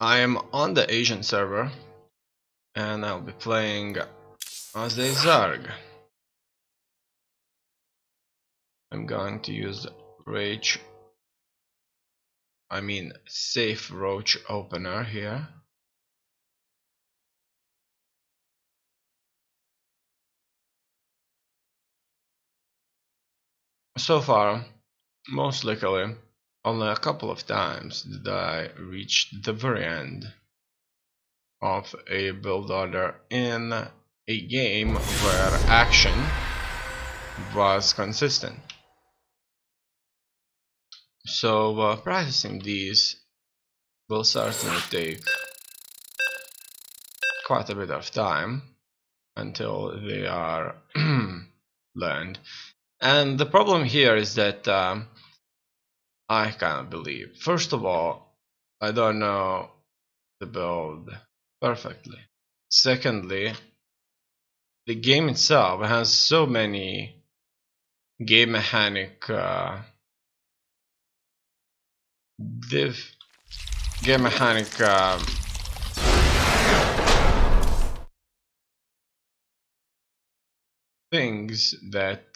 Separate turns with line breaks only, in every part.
I am on the Asian server, and I'll be playing as the Zarg. I'm going to use safe roach opener here. So far, most likely, only a couple of times did I reach the very end of a build order in a game where action was consistent. So practicing these will certainly take quite a bit of time until they are learned. And the problem here is that I cannot believe. First of all, I don't know the build perfectly. Secondly, the game itself has so many game mechanic things that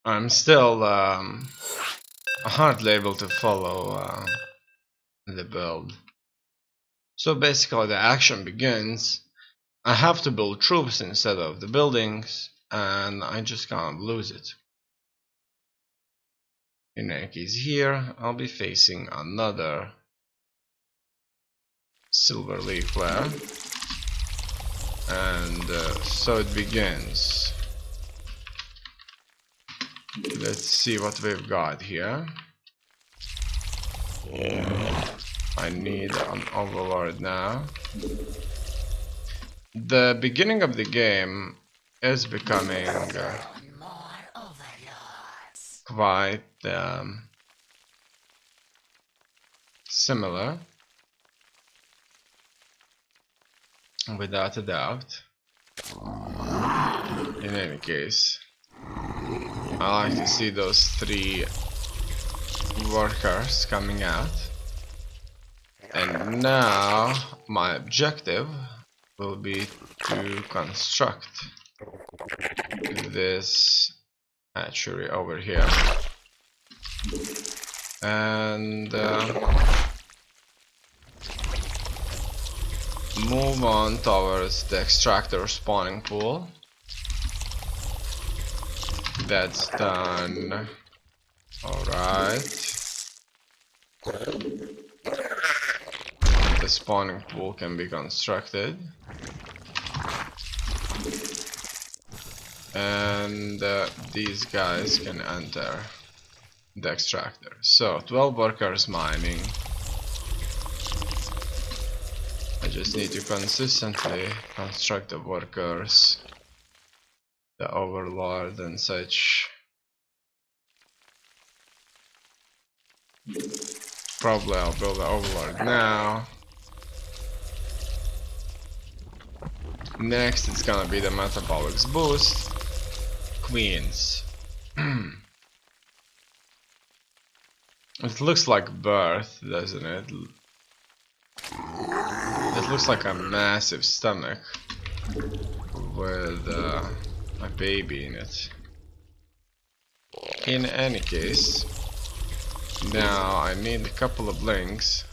I'm still hardly able to follow the build. So basically the action begins. I have to build troops instead of the buildings, and I just can't lose it. In any case, here I'll be facing another silver leaf player, and so it begins. Let's see what we've got here. I need an overlord now. The beginning of the game is becoming quite similar, without a doubt. In any case, I like to see those 3 workers coming out. And now my objective will be to construct this hatchery over here, and move on towards the extractor spawning pool. That's done. Alright. The spawning pool can be constructed. And these guys can enter the extractor. So 12 workers mining. I just need to consistently construct the workers, the overlord and such. Probably I'll build the overlord now. Next it's gonna be the metabolics boost. Queens. It looks like birth, doesn't it? It looks like a massive stomach with a baby in it. In any case, now I need a couple of links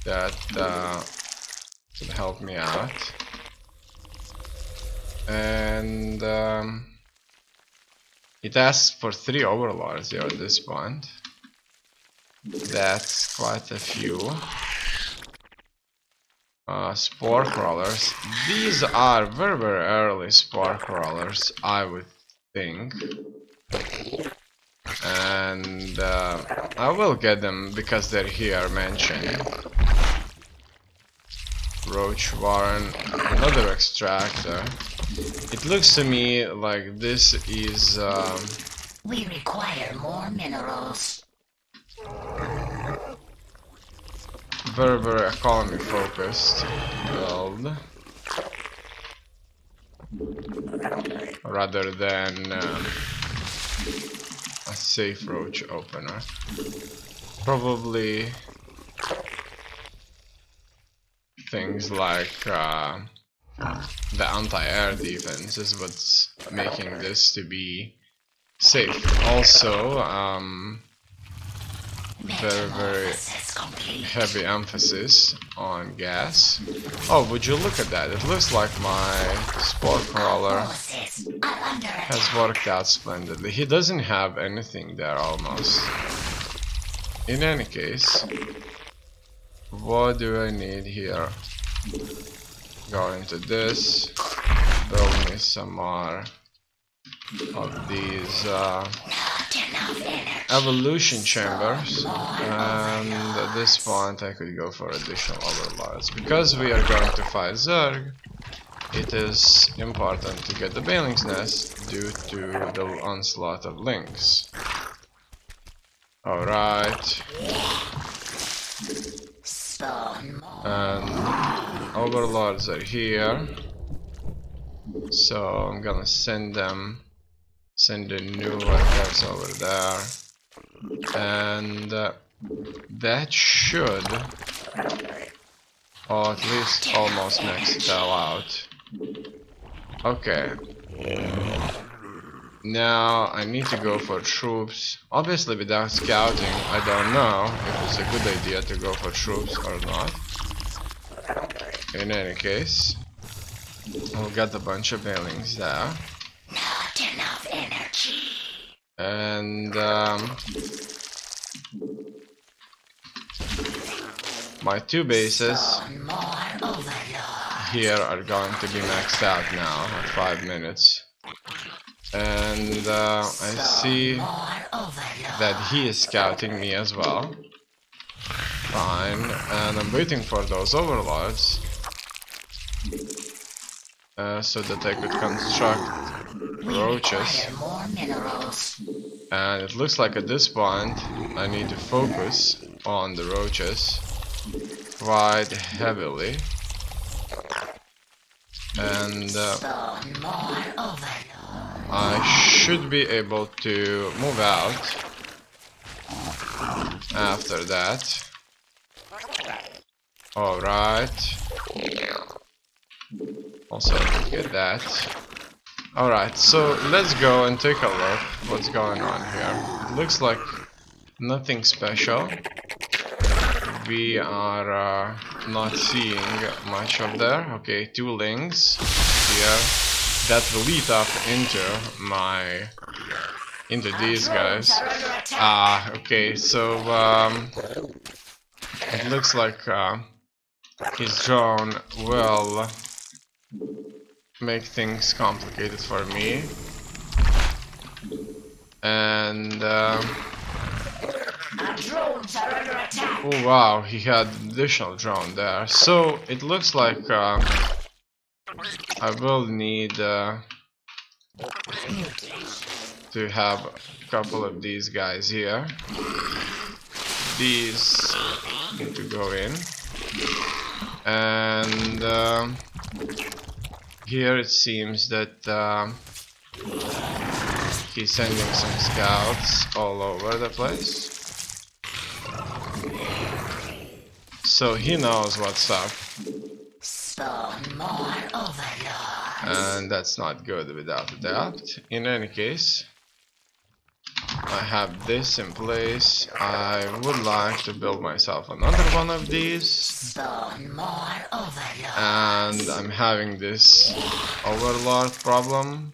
that will help me out. And it asks for 3 overlords here at this point. That's quite a few. Spore crawlers. These are very early spore crawlers, I would think. And I will get them because they're here mentioned. Roach Warren, another extractor. It looks to me like this is
we require more minerals.
very economy focused build rather than a safe roach opener. Probably things like the anti-air defense is what's making this to be safe. Also, very heavy emphasis on gas. Oh, would you look at that? It looks like my spore crawler has worked out splendidly. He doesn't have anything there almost. In any case, what do I need here? Go into this, build me some more of these evolution chambers, and at this point I could go for additional overlords. Because we are going to fight Zerg, it is important to get the Bailing's Nest due to the onslaught of Lynx. Alright. And overlords are here, so I'm gonna send the new workers over there, and that should, or at least almost max it all out. Okay. Now I need to go for troops. Obviously without scouting I don't know if it's a good idea to go for troops or not. In any case, we'll get a bunch of Bailings there.
Not enough energy.
And my two bases here are going to be maxed out now at 5 minutes. And I see that he is scouting me as well. Fine, and I'm waiting for those overlords so that I could construct roaches. And it looks like at this point I need to focus on the roaches quite heavily. And I should be able to move out after that. Alright. Also get that. Alright, so let's go and take a look what's going on here. It looks like nothing special. We are not seeing much of there. Okay, 2 links here. That will lead up into these guys. Okay, so it looks like his drone will make things complicated for me. And oh wow, he had additional drone there. So it looks like I will need to have a couple of these guys here. These need to go in. And here it seems that he's sending some scouts all over the place. So he knows what's up. And that's not good without a doubt. In any case, I have this in place. I would like to build myself another one of these. And I'm having this overlord problem.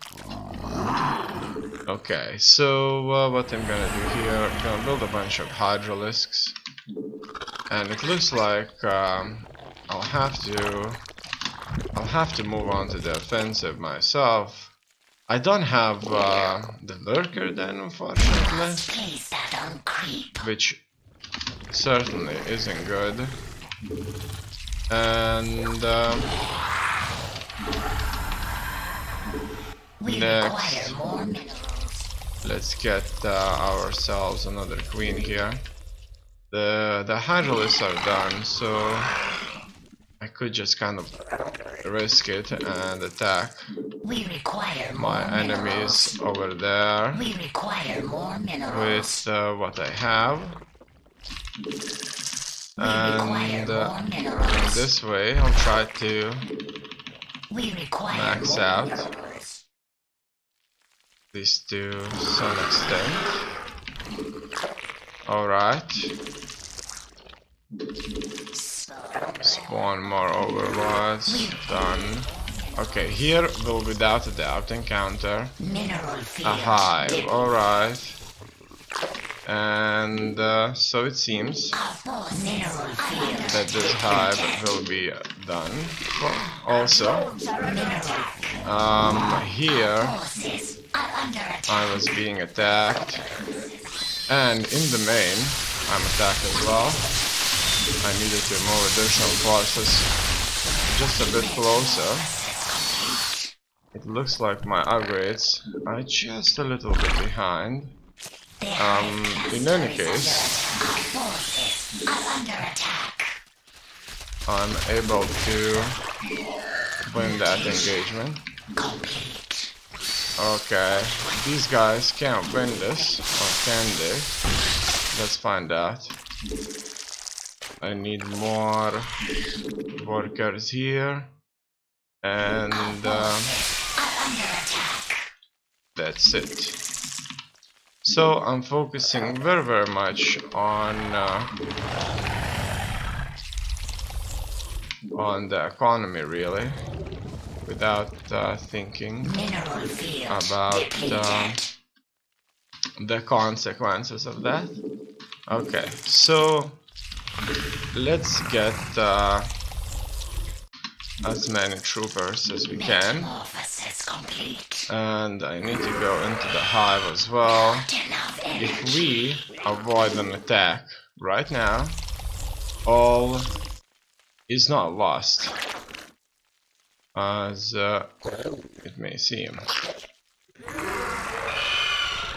Okay, so what I'm gonna do here, I'm gonna build a bunch of hydralisks. And it looks like I'll have to move on to the offensive myself. I don't have the lurker then, unfortunately, which certainly isn't good. And next, let's get ourselves another queen here. The hydraulics are done, so I could just kind of risk it and attack
We require
my
more
enemies
minerals.
over there
We require more
with
minerals.
what I have.
We require
And
more
in
minerals.
this way I'll try to
We require
max
more
out
minerals.
these to some extent. Alright. Spawn more overlords. Done. Okay, here we'll without a doubt encounter
Mineral
a
field.
hive. Alright. And so it seems
Mineral field.
that this hive will be done. Also, here
Forces are under attack.
I was being attacked, and in the main I'm attacked as well. I needed to move additional forces just a bit closer. It looks like my upgrades are just a little bit behind. In any case,
Forces are under attack.
I'm able to win that engagement.
Complete.
Okay, these guys can't win this, or can they? Let's find out. I need more workers here, and that's it. So I'm focusing very much on the economy, really, without thinking
Mineral field
about
depleted.
the consequences of that. Okay, so let's get as many troopers as we can,
Metamorphosis complete.
and I need to go into the hive as well.
Not enough energy.
If we avoid an attack right now, all is not lost, as it may seem.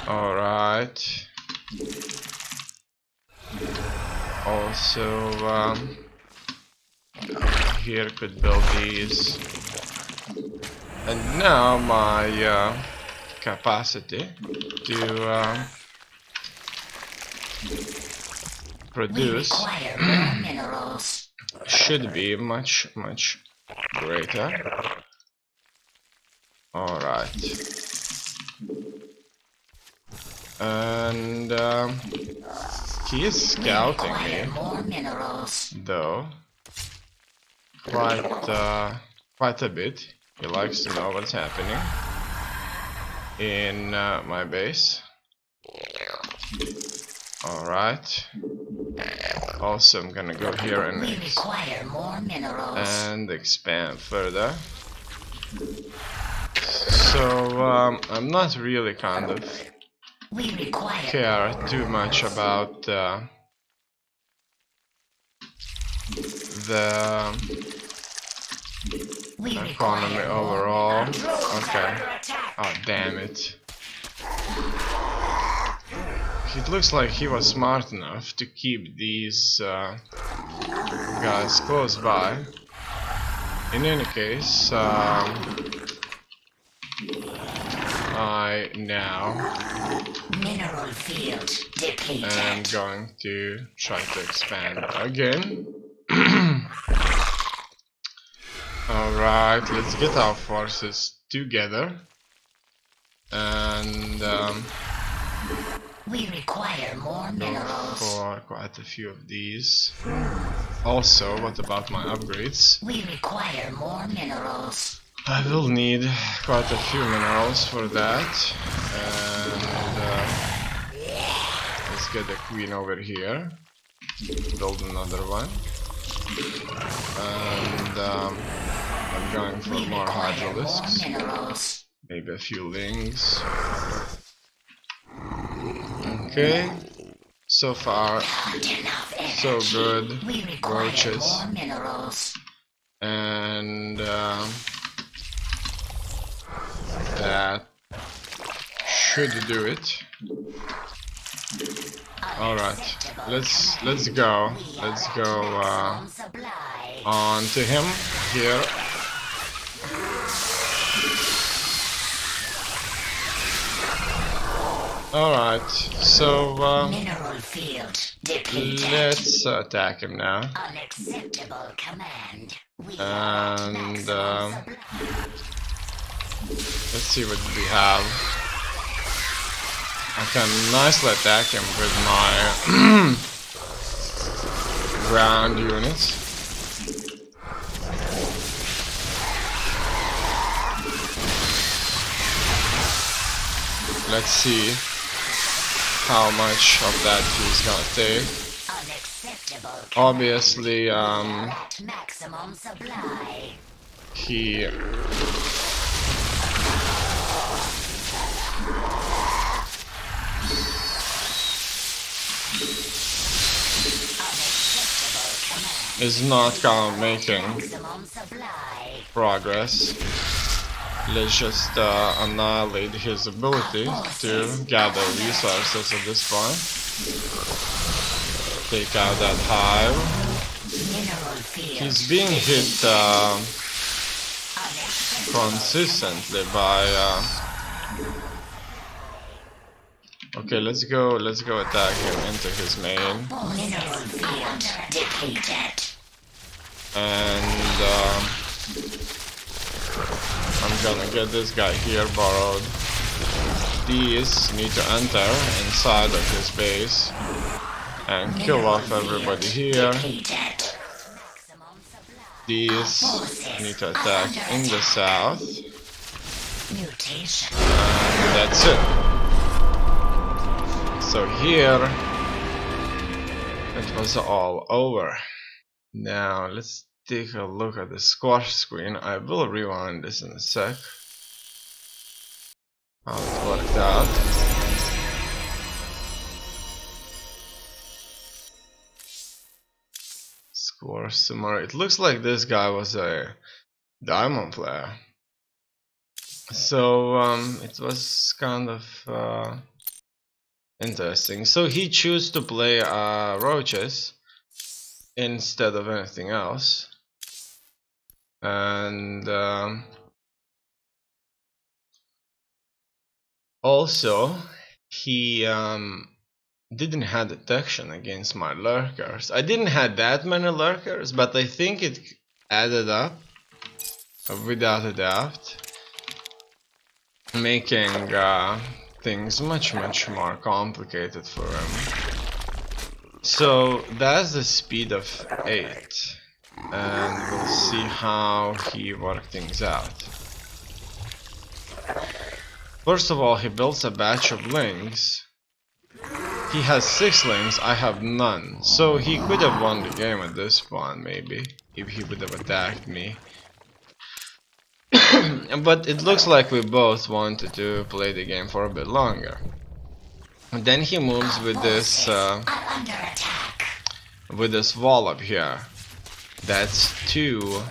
Alright. Also, here could build these. And now my capacity to produce
Require more minerals.
should be much greater. Alright. And he is scouting
Require
me,
more minerals.
though, quite a bit. He likes to know what's happening in my base. Alright. Also, I'm gonna go here and
We require more minerals.
expand further. So I'm not really kind of
We require
care too much about the economy overall. Okay. Oh, damn it. It looks like he was smart enough to keep these guys close by. In any case, I now
mineral field depleted.
am going to try to expand again. Alright, let's get our forces together. And
We require more
go
minerals.
for quite a few of these. Also, what about my upgrades?
We require more minerals.
I will need quite a few minerals for that. And let's get the queen over here. Build another one. And I'm going for
We
more
require
hydralisks.
more minerals.
Maybe a few lings. Okay. So far,
Not enough energy.
so good.
We require
Roaches.
more minerals.
And that should do it.
A
Alright, let's go on to him here. Alright, so
Mineral field depleted.
let's attack him now.
Unacceptable command. We
And
supply.
let's see what we have. I can nicely attack him with my ground units. Let's see how much of that he's gonna take. Obviously,
Maximum supply.
he is not kind of making progress. Let's just annihilate his ability to gather resources at this point. Take out that hive. He's being hit consistently by okay, let's go attack him into his main. And I'm gonna get this guy here borrowed. These need to enter inside of his base and kill off everybody here. These need to attack in the south. And that's it. So here it was all over. Now let's take a look at the squash screen. I will rewind this in a sec. How it worked out. Score summary. It looks like this guy was a diamond player. So it was kind of interesting. So he chose to play roaches instead of anything else, and also he didn't have detection against my lurkers. I didn't have that many lurkers, but I think it added up without a doubt, making things much more complicated for him. So that's the speed of 8, and we'll see how he worked things out. First of all, he builds a batch of lings. He has 6 lings, I have none, so he could have won the game at this point, maybe, if he would have attacked me. But it looks like we both wanted to play the game for a bit longer. And then he moves with this wall up here. That's 2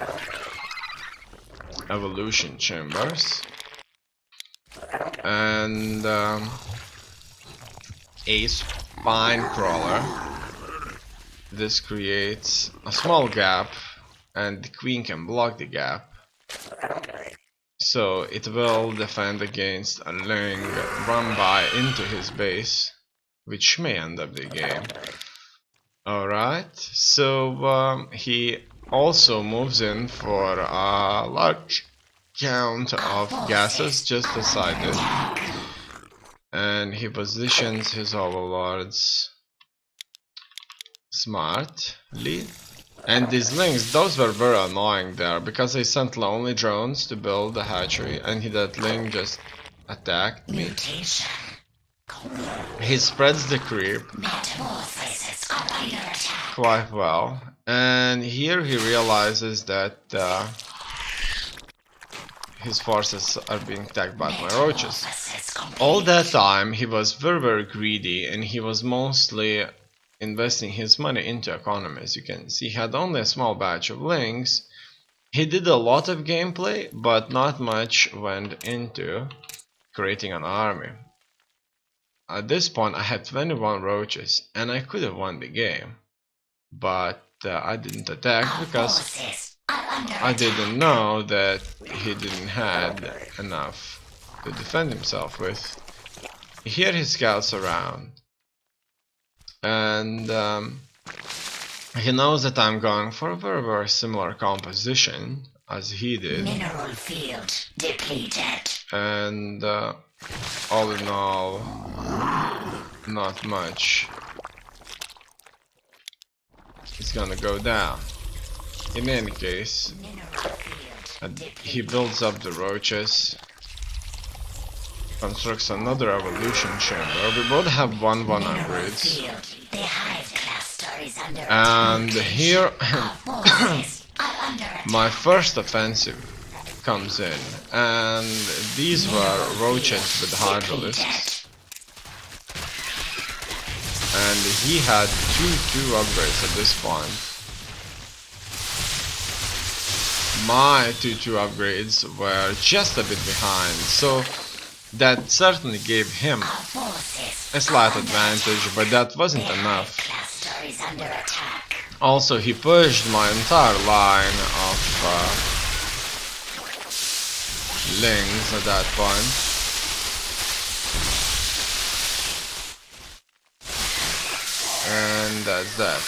evolution chambers and a spine crawler. This creates a small gap, and the queen can block the gap, so it will defend against a ling run by into his base, which may end up the game. Alright, so he also moves in for a large count of gases, just as I did, and he positions his overlords smartly. And these lings, those were very annoying there, because I sent lonely drones to build the hatchery, and that ling just attacked me. He spreads the creep quite well, and here he realizes that his forces are being attacked by my roaches. All that time he was very greedy, and he was mostly investing his money into economy. As you can see, he had only a small batch of lings. He did a lot of gameplay, but not much went into creating an army. at this point I had 21 roaches and I could have won the game, but I didn't attack because I didn't know that he didn't had enough to defend himself with. Here his scouts around, and he knows that I'm going for a very similar composition as he did.
Mineral field depleted.
And all in all, not much. It's gonna go down. In any case, he builds up the roaches, constructs another evolution chamber. We both have 1-1 upgrades. And here my first offensive comes in, and these were roaches with hydralisks, and he had 2 upgrades at this point. My 2 upgrades were just a bit behind, so that certainly gave him a slight advantage, but that wasn't enough. Also, he pushed my entire line of lings at that point. And that's that.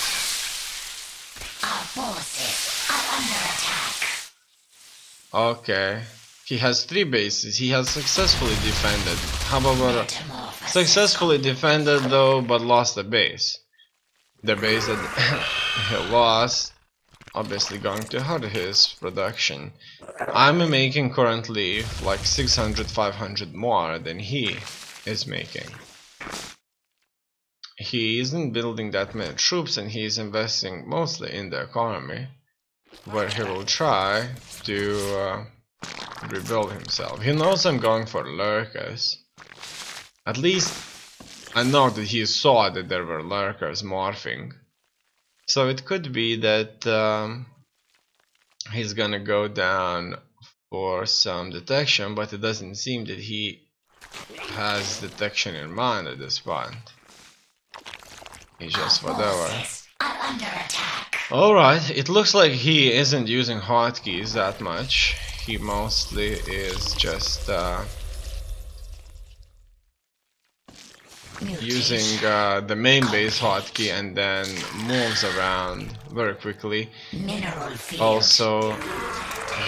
Our forces are under attack.
Okay. He has 3 bases. He has successfully defended. However, successfully defended though, but lost a base. The base that he lost, obviously going to hurt his production. I'm making currently like 600-500 more than he is making. He isn't building that many troops, and he is investing mostly in the economy, where he will try to rebuild himself. He knows I'm going for lurkers. At least I know that he saw that there were lurkers morphing. So it could be that he's gonna go down for some detection, but it doesn't seem that he has detection in mind at this point. He's just whatever. Alright, it looks like he isn't using hotkeys that much. He mostly is just using the main base hotkey and then moves around very quickly. Also,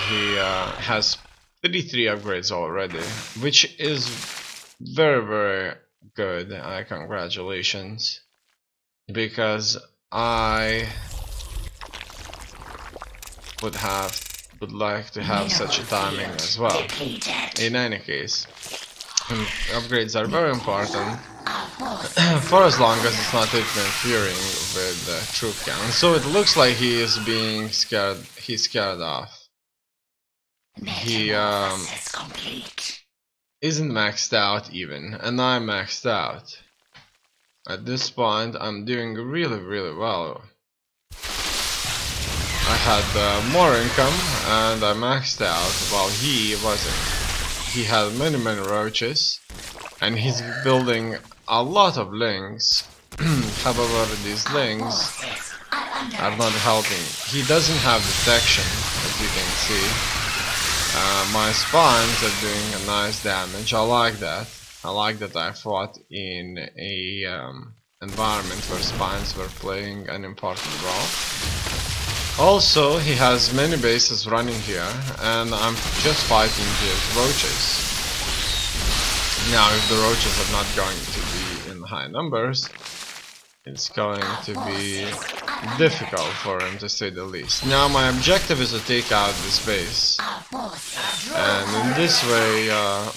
he has 33 upgrades already, which is very good. Congratulations, because I would like to have such a timing as well. In any case, upgrades are very important for as long as it's not interfering with the troop count. So it looks like he is being scared. He's scared off. He isn't maxed out even, and I'm maxed out. At this point, I'm doing really well. I had more income and I maxed out while he wasn't. He had many roaches and he's building a lot of lings. However, these lings are not helping. He doesn't have detection, as you can see. My spawns are doing a nice damage. I like that. I like that I fought in a environment where spines were playing an important role. Also, he has many bases running here, and I'm just fighting his roaches. Now, if the roaches are not going to be in high numbers, it's going to be difficult for him, to say the least. Now, my objective is to take out this base, and in this way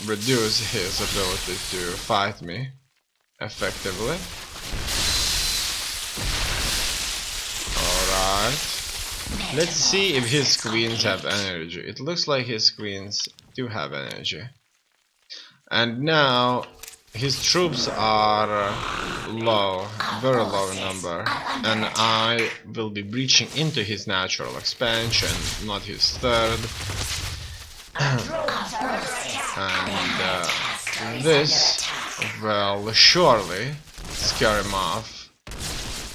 reduce his ability to fight me effectively. Alright. Let's see if his queens have energy. It looks like his queens do have energy. And now his troops are low, very low in number, and I will be breaching into his natural expansion, not his third. And this will surely scare him off,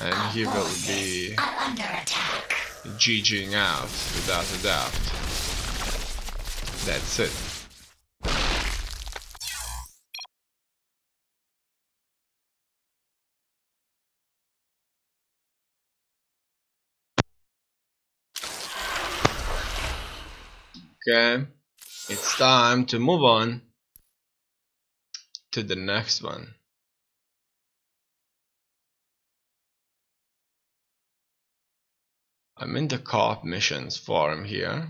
and he will be
under attack.
GGing out without a doubt. That's it. Okay, it's time to move on to the next one. I'm in the co-op missions forum here.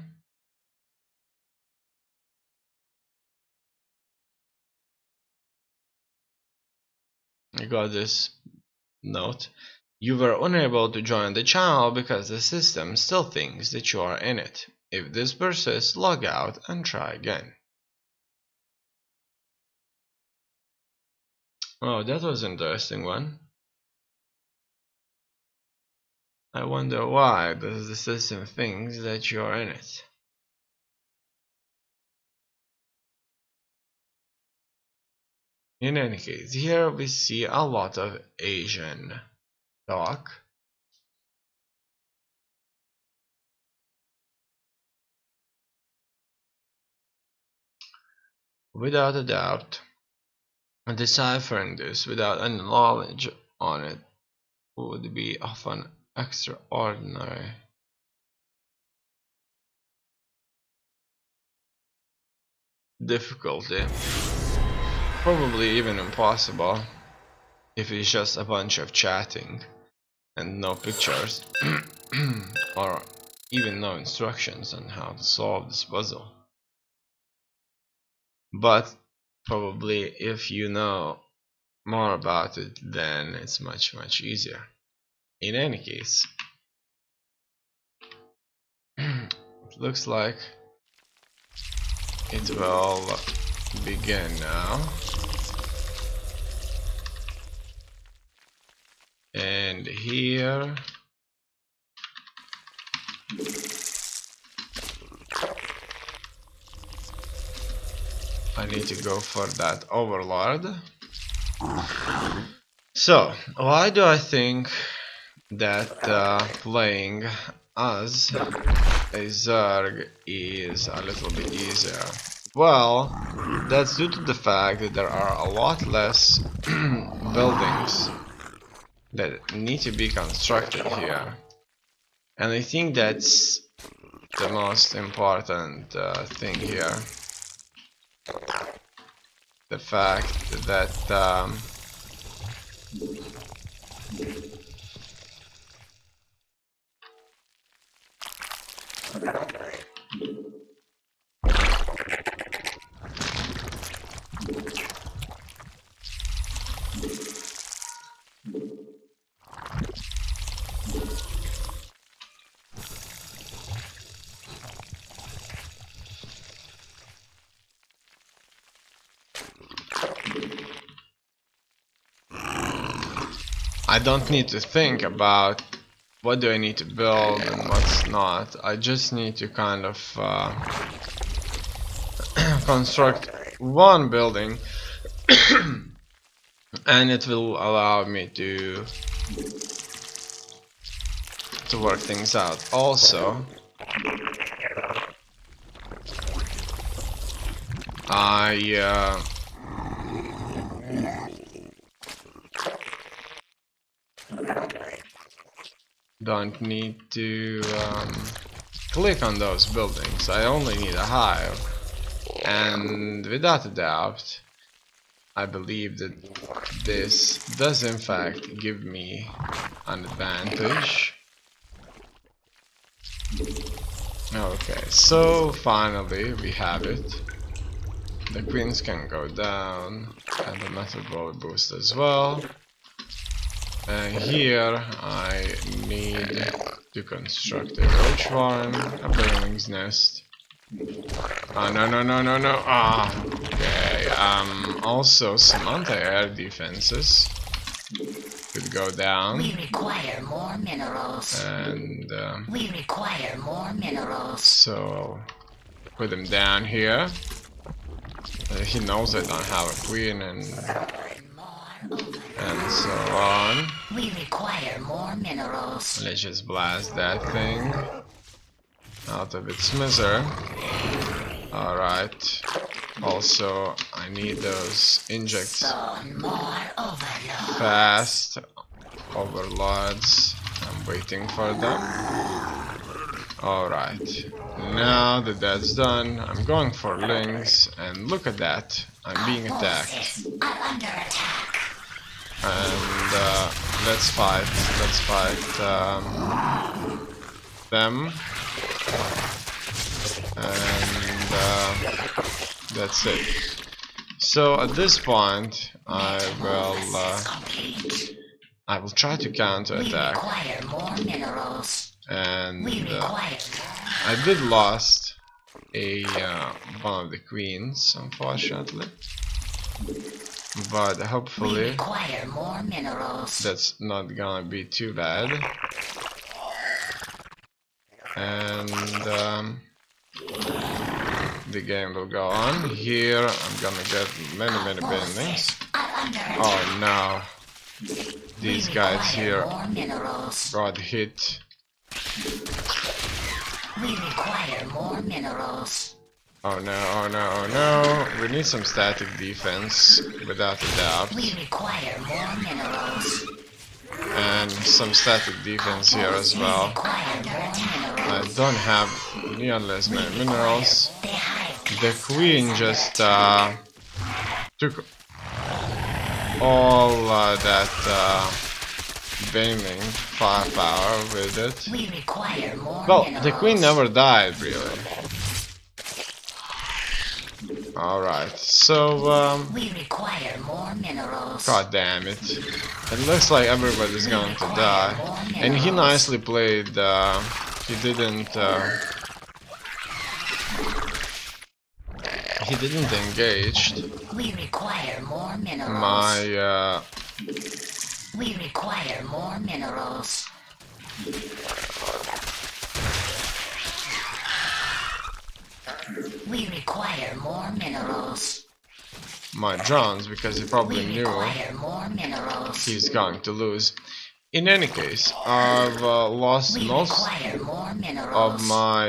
I got this note. You were unable to join the channel because the system still thinks that you are in it. If this persists, log out and try again. Oh, that was an interesting one. I wonder why does the system think that you are in it. In any case, here we see a lot of Asian talk. Without a doubt, deciphering this without any knowledge on it would be of an extraordinary difficulty, probably even impossible if it's just a bunch of chatting and no pictures or even no instructions on how to solve this puzzle. But probably if you know more about it, then it's much easier. In any case, it looks like it will begin now. And here I need to go for that overlord. So, why do I think that playing as a Zerg is a little bit easier? Well, that's due to the fact that there are a lot less buildings that need to be constructed here. And I think that's the most important thing here. The fact that I don't need to think about what do I need to build and what's not. I just need to kind of construct one building and it will allow me to work things out. Also, I don't need to click on those buildings. I only need a hive, and without a doubt I believe that this does in fact give me an advantage. Okay, so finally we have it. The queens can go down and the metal ball boost as well. And here I need to construct a roach farm, a birdling's nest. Oh, no. Ah, okay. Also some anti-air defenses could go down.
We require more minerals.
And
we require more minerals.
So put him down here. He knows I don't have a queen, and and so on.
We require more minerals.
Let's just blast that thing out of its misery. Alright. Also, I need those injects fast. Overlords. I'm waiting for them. Alright. Now that that's done, I'm going for links, and look at that. I'm being attacked.
Under attack.
And let's fight. Let's fight them. And that's it. So at this point, I will try to counterattack. And I did lost one of the queens, unfortunately. But hopefully that's not gonna be too bad. And the game will go on. Here I'm gonna get many bendings. Oh no. These guys here got hit.
We require more minerals.
Oh no, oh no, oh no. We need some static defense, without a doubt.
We require more minerals.
And some static defense here as well. I don't have nearly as many minerals. The queen just took all that bending firepower with it.
We require more
Well,
minerals.
the queen never died, really. Alright, so
we require more minerals.
god damn it. It looks like everybody's going to die. And he nicely played, he didn't engage
We require more minerals.
my
We require more minerals. We require more minerals.
my drones, because he probably
We
knew
require more minerals.
he's going to lose. In any case, I've lost
We
most
require more minerals.
of my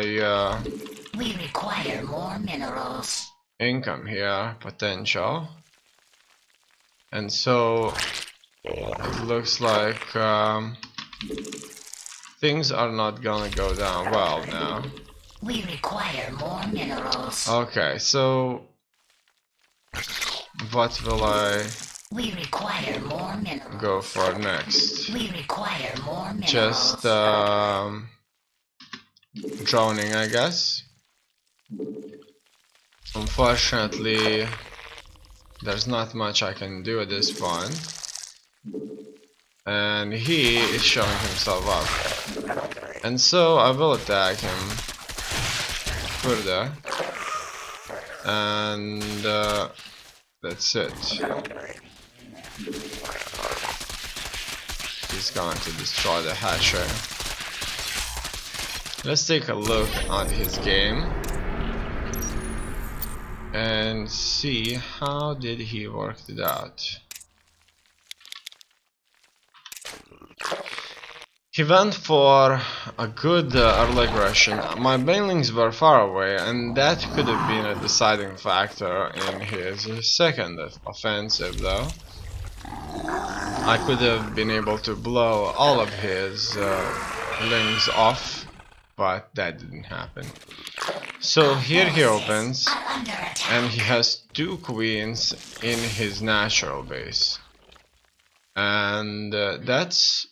We require more minerals.
income here, potential. And so it looks like things are not gonna go down well now.
We require more minerals.
Okay, so what will I
We require more minerals.
go for next?
We require more minerals.
Just droning, I guess. Unfortunately, there's not much I can do at this point. And he is showing himself up. And so I will attack him further. And that's it. He's going to destroy the hatchery. Let's take a look at his game and see how did he work it out. He went for a good early aggression. My banelings were far away, and that could have been a deciding factor in his second offensive, though. I could have been able to blow all of his lings off, but that didn't happen. So here he opens, and he has two queens in his natural base. And that's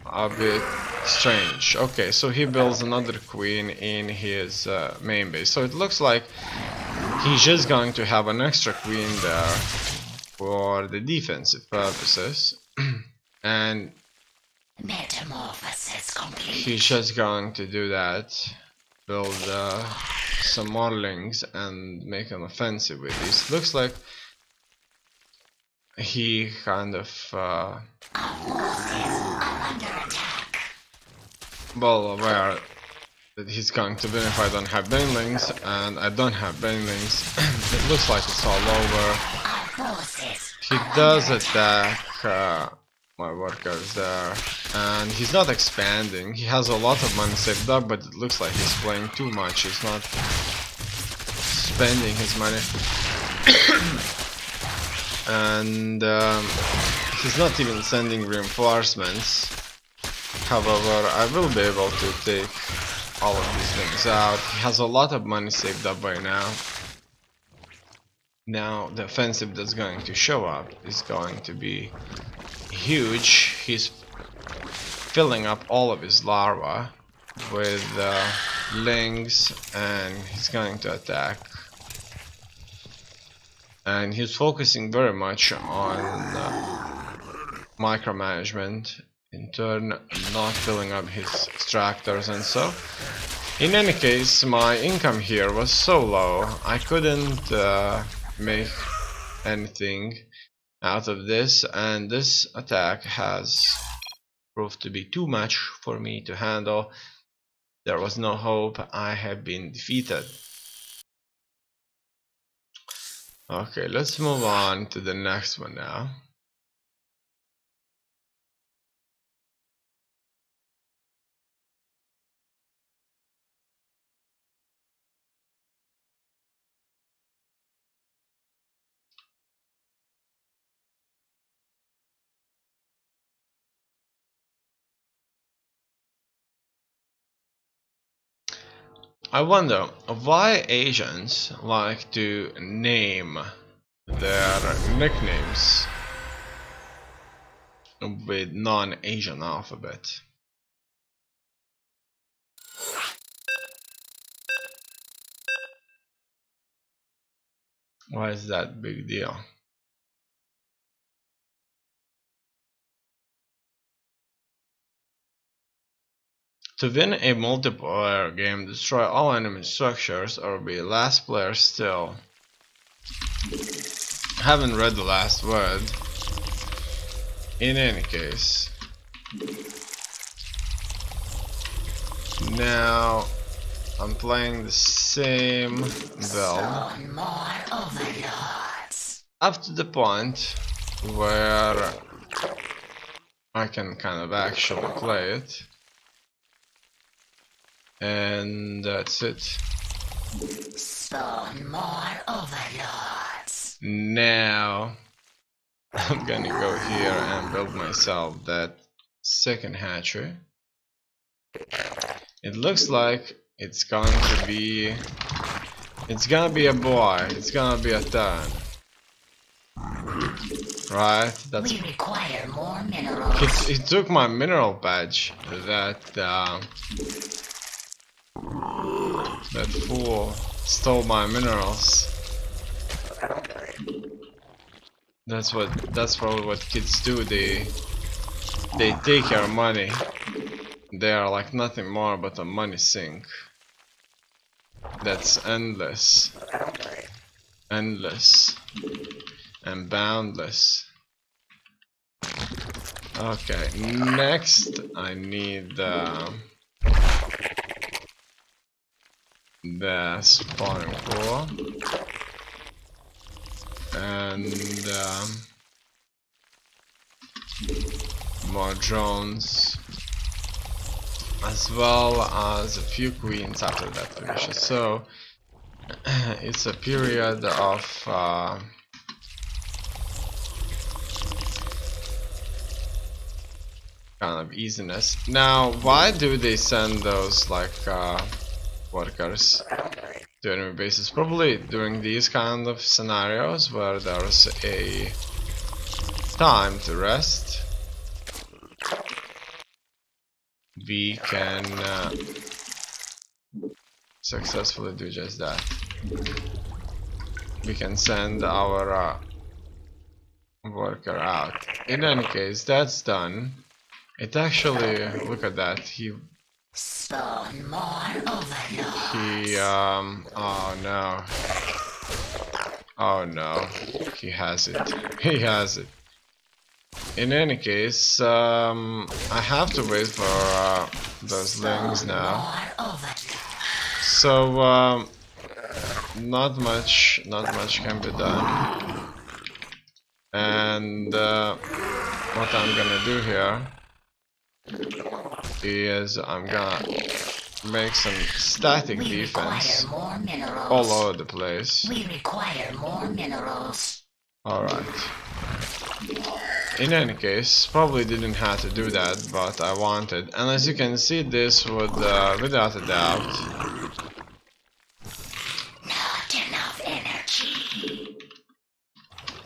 a bit strange. Okay, so he builds another queen in his main base. So it looks like he's just going to have an extra queen there for the defensive purposes. And
Metamorphosis complete.
he's just going to do that. Build some more lings and make an offensive with these. Looks like he kind of well aware that he's going to win if I don't have banelings, and I don't have banelings. It looks like it's all over. He does attack my workers there, and he's not expanding. He has a lot of money saved up, but it looks like he's playing too much. He's not spending his money. And he's not even sending reinforcements. However, I will be able to take all of these things out. He has a lot of money saved up by now. Now the offensive that's going to show up is going to be huge. He's filling up all of his larvae with lings, and he's going to attack. And he's focusing very much on micromanagement, in turn not filling up his extractors and so. In any case, my income here was so low, I couldn't make anything out of this, and this attack has proved to be too much for me to handle. There was no hope. I have been defeated. Okay, let's move on to the next one now. I wonder why Asians like to name their nicknames with non-Asian alphabet. Why is that a big deal? To win a multiplayer game, destroy all enemy structures or be last player still. Haven't read the last word. In any case. Now I'm playing the same build up to the point where I can kind of actually play it. And that's it.
Spawn more overlords.
Now I'm gonna go here and build myself that second hatchery. It looks like it's going to be a boy. It's gonna be a turn. Right? That's.
We require more minerals.
It took my mineral badge. That fool stole my minerals. That's probably what kids do. They take your money. They are like nothing more but a money sink. That's endless. Endless. And boundless. Okay, next I need the spawning pool and more drones, as well as a few queens after that finishes. So it's a period of kind of easiness. Now, why do they send those like workers to enemy bases? Probably during these kind of scenarios where there's a time to rest, we can successfully do just that. We can send our worker out. In any case, that's done. It actually, look at that,
Spawn more overlords.
oh no. Oh no, he has it. He has it. In any case, I have to wait for those lings now. So, not much can be done. And And what I'm gonna do here is I'm gonna make some static defense all over the place.
We require more minerals.
Alright. In any case, probably didn't have to do that, but I wanted. And as you can see, this would, without a doubt...
Not enough energy.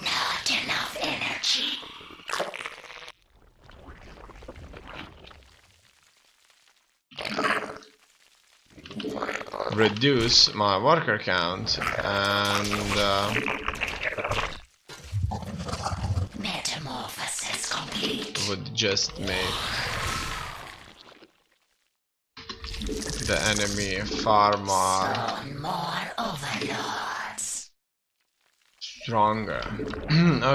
Not enough energy.
reduce my worker count and
metamorphosis complete.
would just make the enemy far more
overlords.
stronger.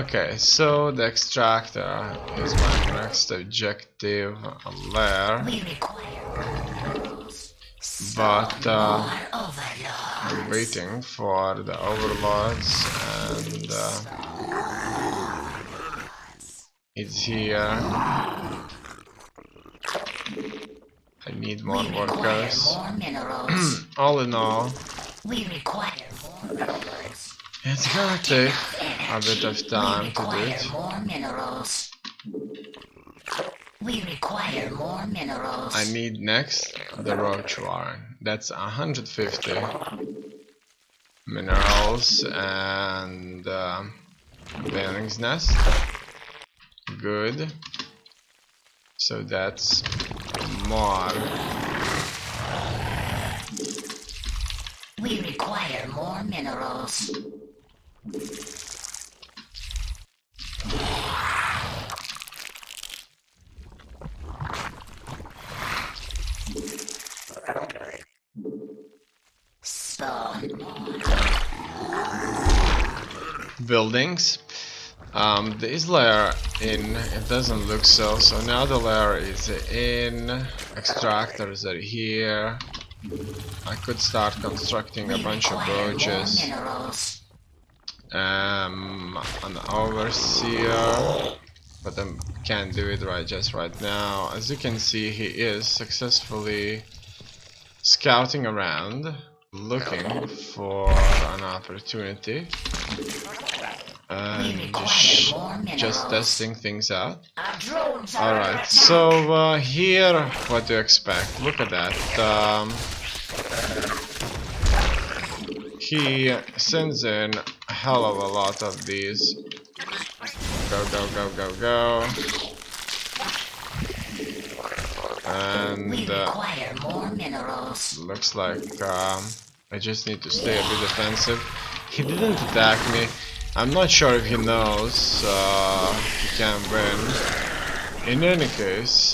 Okay, so the extractor is my next objective lair.
We require
but
overlords.
I'm waiting for the overlords, and it's here. I need more workers.
More minerals.
All in all,
We require more minerals.
it's gonna take a bit of time to do it.
More minerals. We require more minerals.
I need next the roach warren. That's 150 minerals and Baning's nest. Good. So that's more.
We require more minerals.
Buildings. This layer in, it doesn't look so. So now the layer is in. Extractors are here. I could start constructing a bunch of roaches. An overseer, but I can't do it right now. As you can see, he is successfully scouting around, looking for an opportunity, and just testing things out. Alright, so here, what to expect? Look at that. He sends in a hell of a lot of these. Go, go, go, go, go. And looks like I just need to stay a bit defensive. He didn't attack me. I'm not sure if he knows he can win. In any case,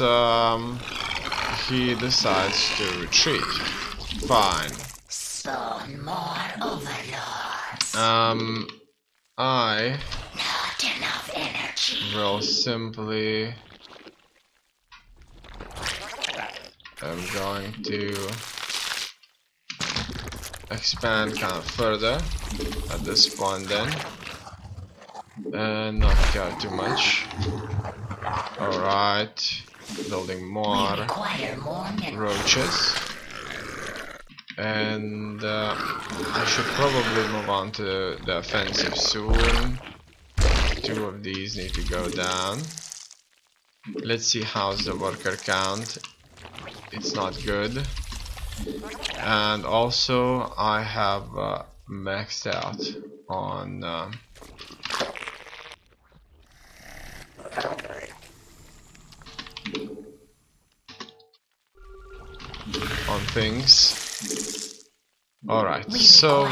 he decides to retreat. Fine.
Spawn more overlords.
I
Not enough energy.
will simply I'm going to expand kind of further at this point then, and not go too much. Alright, building more roaches, and I should probably move on to the offensive soon. 2 of these need to go down. Let's see how's the worker count. It's not good, and also I have maxed out on things. Alright, so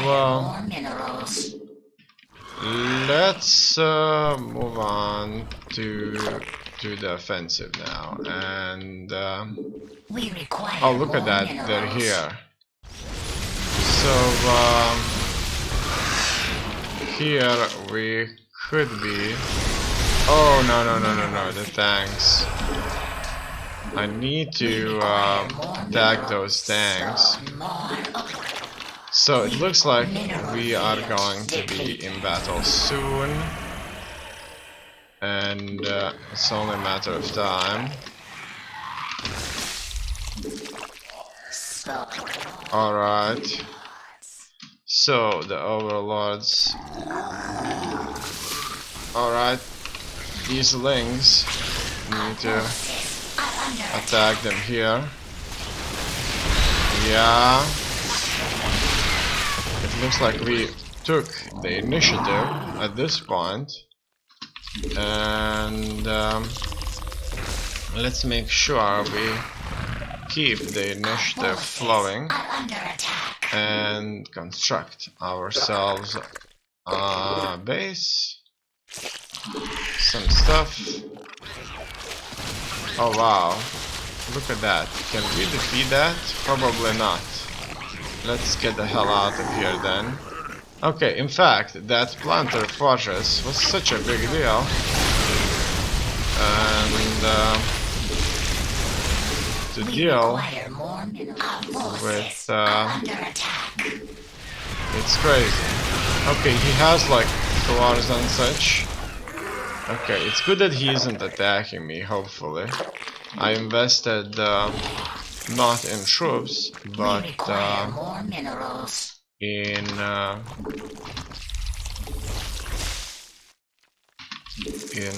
let's move on to the offensive now, and oh, look at that, they're here. So here we could be. Oh, no, the tanks. I need to attack those tanks. So it looks like we are going to be in battle soon. and it's only a matter of time. Alright. So, the overlords. Alright. These lings, need to attack them here. Yeah. It looks like we took the initiative at this point. And let's make sure we keep the initiative flowing and construct ourselves a base, some stuff. Oh wow, look at that. Can we defeat that? Probably not. Let's get the hell out of here then. Okay, in fact, that planter fortress was such a big deal. And to deal with it's crazy. Okay, he has like floors and such. Okay, it's good that he isn't attacking me, hopefully. I invested not in troops, but in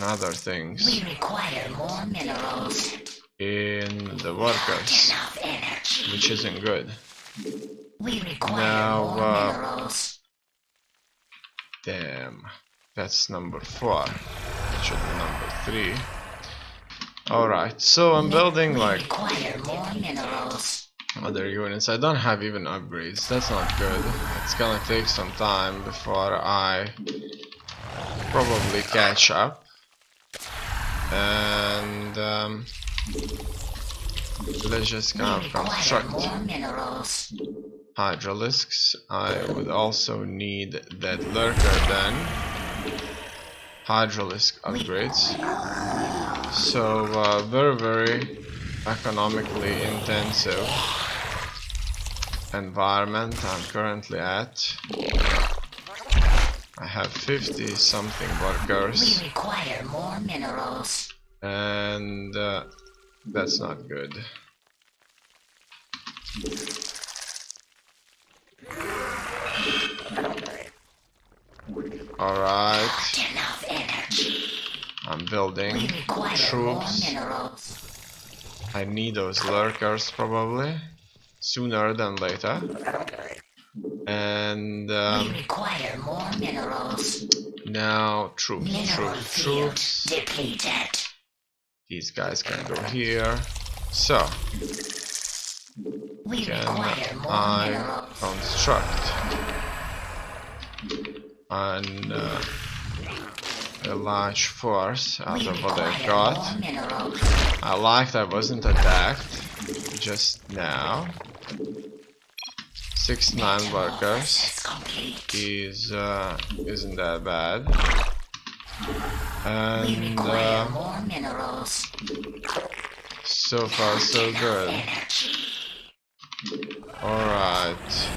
other things.
We require more minerals.
In the workers, which isn't good.
We require more minerals.
Damn, that's number 4. It should be number 3. Alright, so I'm building like
more minerals.
Other units. I don't have even upgrades. That's not good. It's gonna take some time before I probably catch up. And let's just kind of construct hydralisks. I would also need that lurker then. Hydralisk upgrades. So very economically intensive environment I'm currently at. I have 50 something workers.
We require more minerals.
And that's not good. Alright. I'm building troops. I need those lurkers probably sooner than later. And
we require more minerals.
Now troops.
Depleted.
These guys can go here. So can I construct a large force out of what I've got? I liked I wasn't attacked just now. 69 workers isn't that bad. And so far so good. Alright.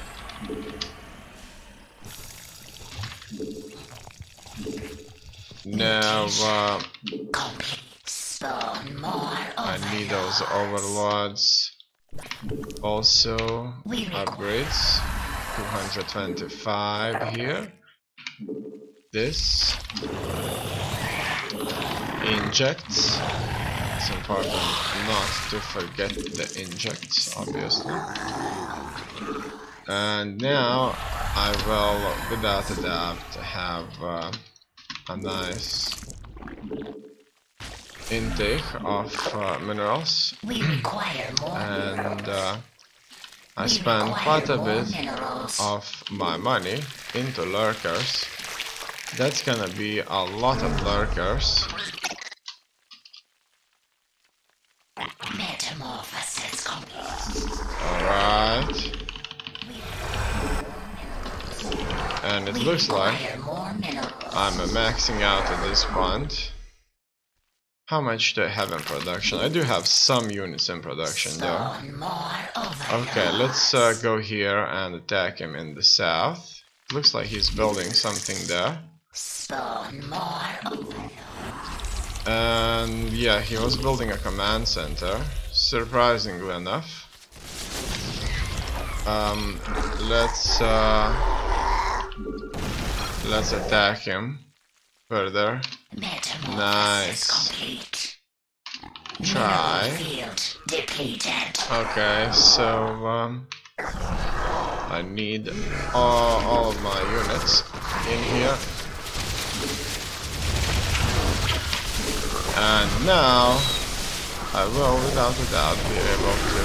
Now I need those overlords. Also upgrades. 225 here. This injects. It's important not to forget the injects, obviously. And now I will, without a doubt, have a nice intake of minerals. And I spend quite a bit of my money into lurkers. That's gonna be a lot of lurkers. Alright. And it looks like I'm maxing out at this point. How much do I have in production? I do have some units in production though. Okay, let's go here and attack him in the south. Looks like he's building something there. And yeah, he was building a command center, surprisingly enough. Let's attack him further. Nice. Try. Okay, so I need all of my units in here. And now I will, without a doubt, be able to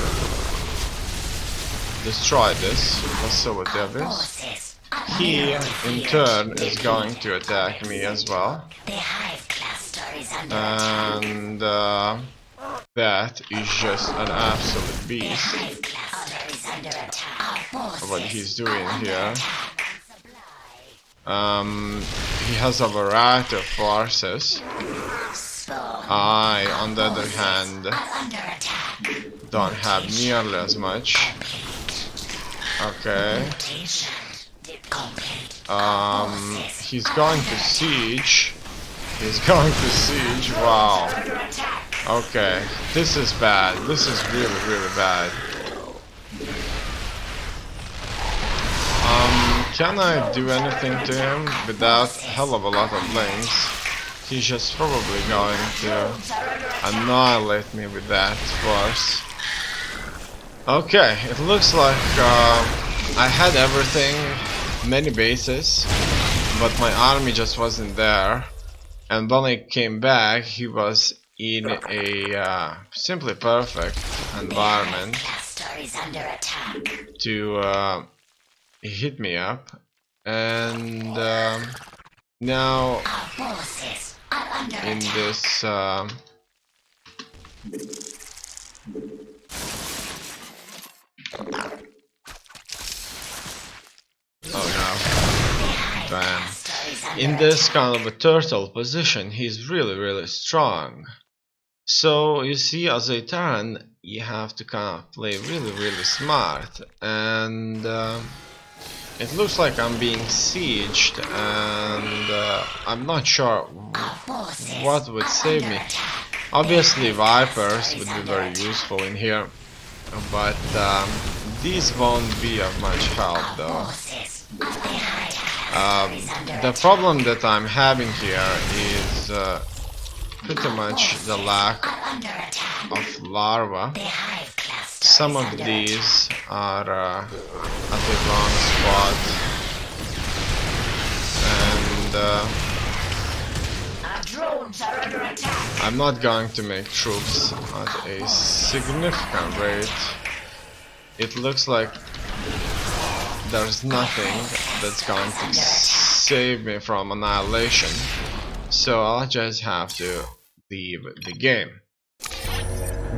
destroy this facility of his. He, in turn, is going to attack me as well. And that is just an absolute beast. What he's doing here. He has a variety of forces. I, on the other hand, don't have nearly as much. Okay. He's going to siege. He's going to siege. Wow. Okay. This is bad. This is really, really bad. Can I do anything to him without a hell of a lot of links? He's just probably going to annihilate me with that force. Okay, it looks like I had everything, many bases, but my army just wasn't there. And when I came back, he was in a simply perfect environment to hit me up. And now in this oh no, damn. In this kind of a turtle position, he's really strong. So you see, as a Terran, you have to kind of play really smart, and it looks like I'm being sieged, and I'm not sure what would save me. Obviously Vipers would be very useful in here, but these won't be of much help though. The problem that I'm having here is pretty much the lack of larvae. Some of these are at the wrong spot, and I'm not going to make troops at a significant rate. It looks like there's nothing that's going to save me from annihilation, so I'll just have to leave the game.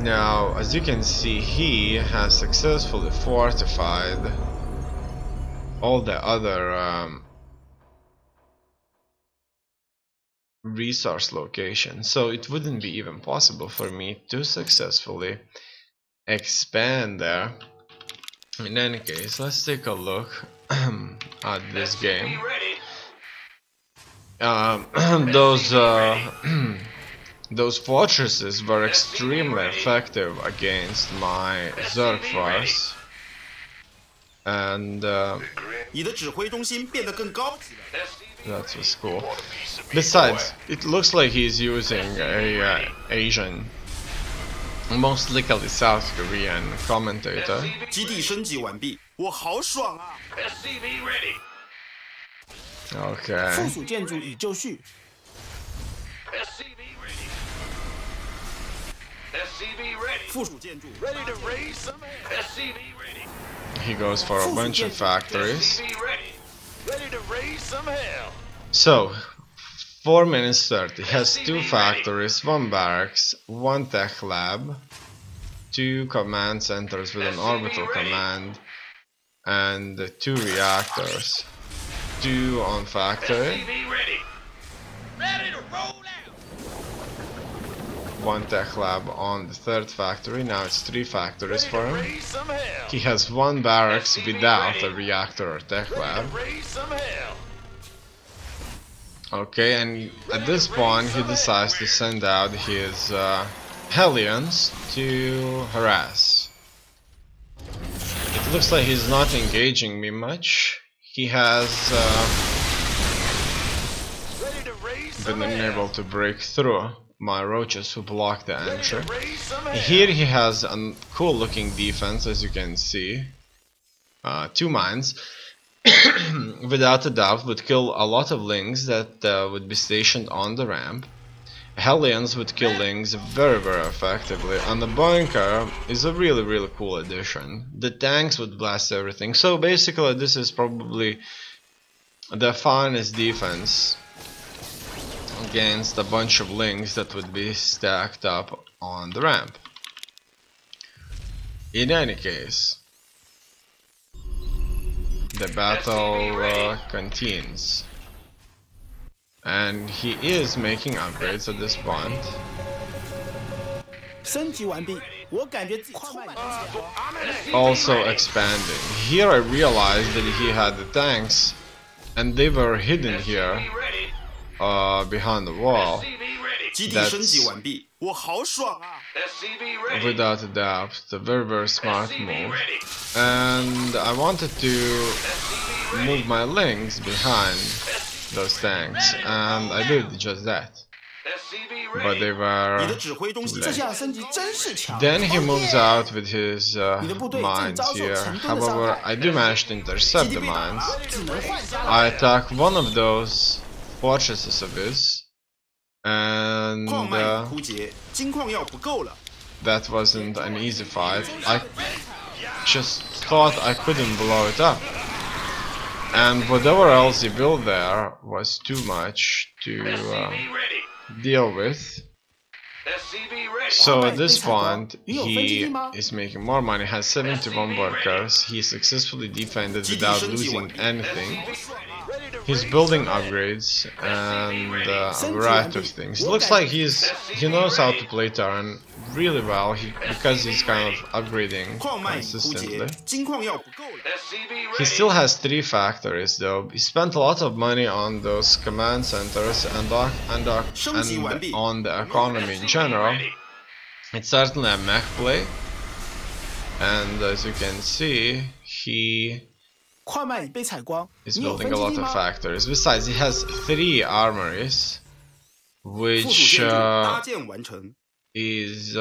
Now, as you can see, he has successfully fortified all the other resource locations, so it wouldn't be even possible for me to successfully expand there. In any case, let's take a look at this game. Those fortresses were extremely effective against my Zerg force, and that was cool. Besides, it looks like he's using a Asian, most likely South Korean commentator. Okay. He goes for a bunch of factories. So, 4 minutes 30. He has 2 factories, 1 barracks, 1 tech lab, 2 command centers with an orbital command, and 2 reactors. 2 on factory. 1 tech lab on the 3rd factory. Now it's 3 factories for him. He has 1 barracks without a reactor or tech lab. Okay, and at this point he decides to send out his Hellions to harass. It looks like he's not engaging me much. He has been unable to break through my roaches who block the entry. Here he has a cool looking defense, as you can see. 2 mines. Without a doubt would kill a lot of lings that would be stationed on the ramp. Hellions would kill lings very effectively, and the bunker is a really cool addition. The tanks would blast everything, so basically this is probably the finest defense against a bunch of lings that would be stacked up on the ramp. In any case, the battle continues, and he is making upgrades at this point. Also expanding. Here I realized that he had the tanks, and they were hidden here behind the wall. That's without a doubt a very smart move, and I wanted to move my lings behind those tanks, and I did just that, but they were late. Then he moves out with his mines here. However, I do manage to intercept the mines. I attack one of those fortresses of his, and that wasn't an easy fight. I just thought I couldn't blow it up, and whatever else he built there was too much to deal with. So at this point he is making more money, has 71 workers, he successfully defended without losing anything. He's building upgrades and a variety of things. It looks like he knows how to play Terran really well because he's kind of upgrading consistently. He still has 3 factories though. He spent a lot of money on those command centers and on the economy in general. It's certainly a mech play, and as you can see, he is building a lot of factories. Besides, he has 3 armories, which is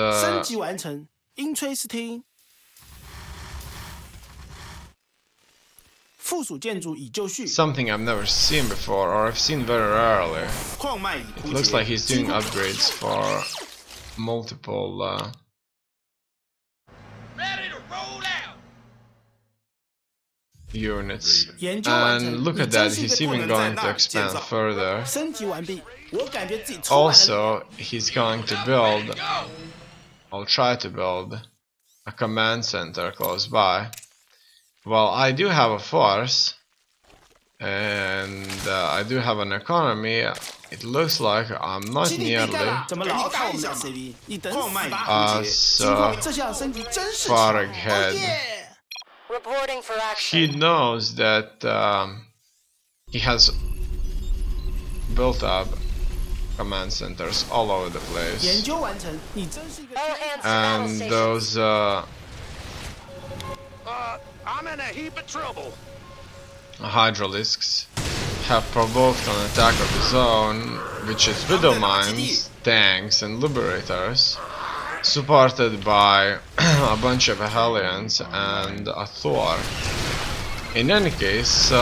something I've never seen before, or I've seen very rarely. It looks like he's doing upgrades for multiple units, and look at that, he's even going to expand further. Also, he's going to build, I'll try to build a command center close by. Well, I do have a force, and I do have an economy. It looks like I'm not nearly as far ahead. He knows that he has built up command centers all over the place, and those
I'm in a heap of trouble.
Hydralisks have provoked an attack of his own, which is widow mines, tanks and liberators, supported by a bunch of Hellions and a Thor. In any case,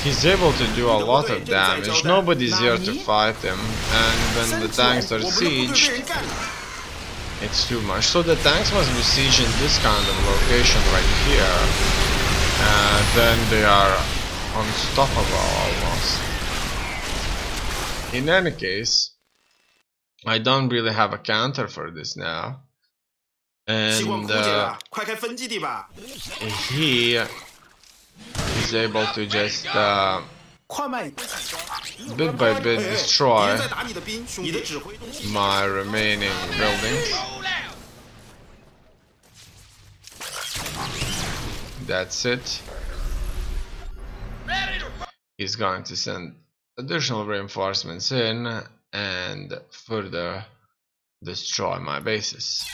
he's able to do a lot of damage. Nobody's here to fight him, and when the tanks are sieged, it's too much. So the tanks must be sieged in this kind of location right here, then they are unstoppable almost. In any case, I don't really have a counter for this now, and he is able to just bit by bit destroy my remaining buildings. That's it. He's going to send additional reinforcements in and further destroy my bases.